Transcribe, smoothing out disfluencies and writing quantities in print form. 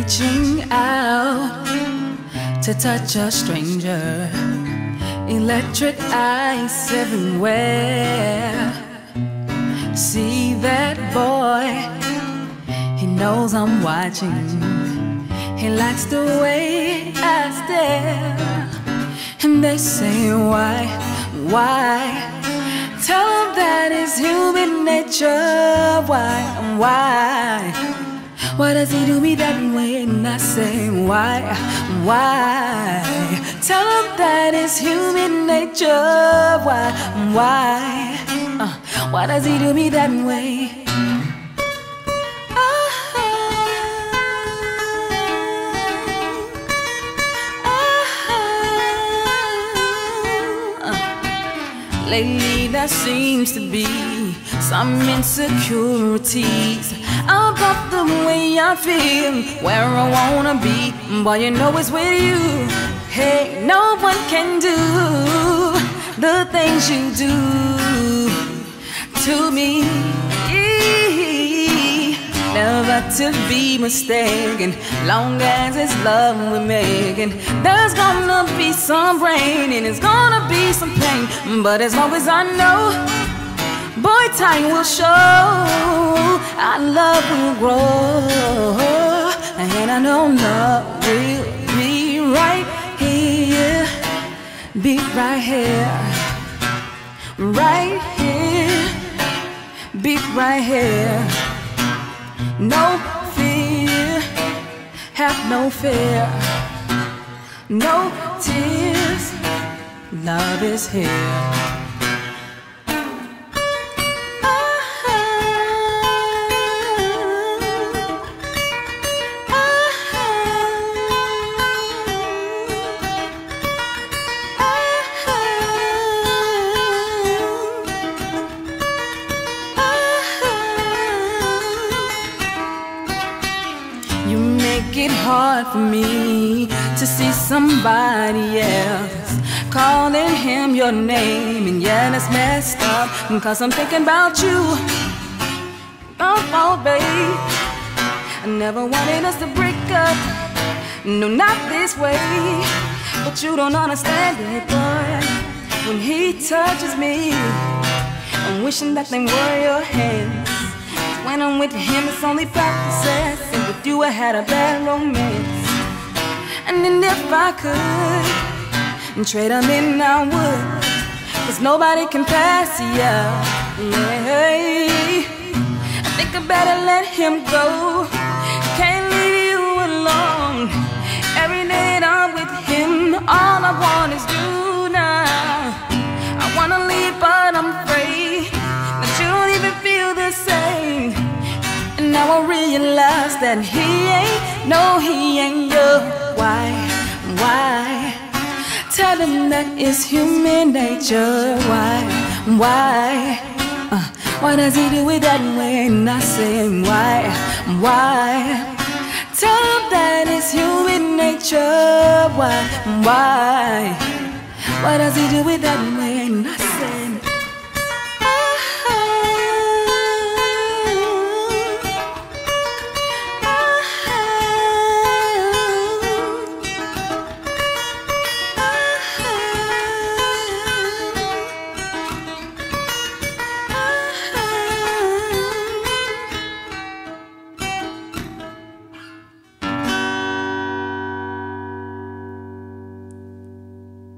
reaching out to touch a stranger. Electric eyes everywhere. See that boy, he knows I'm watching. He likes the way I stare. And they say why? Tell him that it's human nature. Why does he do me that way? And I say why? Tell him that it's human nature. Why does he do me that way? Lately there seems to be some insecurities about the way I feel, where I wanna be. Boy, you know it's with you. Hey, no one can do the things you do to me. Never to be mistaken, long as it's love we're making. There's gonna be some rain and it's gonna be some pain, but as long as I know, boy, time will show our love will grow. And I know love will be right here, be right here, right here, be right here. No fear, have no fear, no tears, love is here. It's hard for me to see somebody else calling him your name, and yeah, that's messed up, cause I'm thinking about you. Oh, babe, I never wanted us to break up, no, not this way, but you don't understand it, boy. When he touches me, I'm wishing that they were your hands. When I'm with him, it's only practices, and with you I had a bad romance. And then if I could trade him in, I would, cause nobody can pass you. Yeah, I think I better let him go. Can't leave you alone. Every night I'm with him, all I want is you now. I wanna leave, but I'm afraid that you don't even feel the same. And now I realize that he ain't you. Why? Tell him that it's human nature. Why does he do it that way? And I say why? Tell him that it's human nature. Why does he do it that way? And I say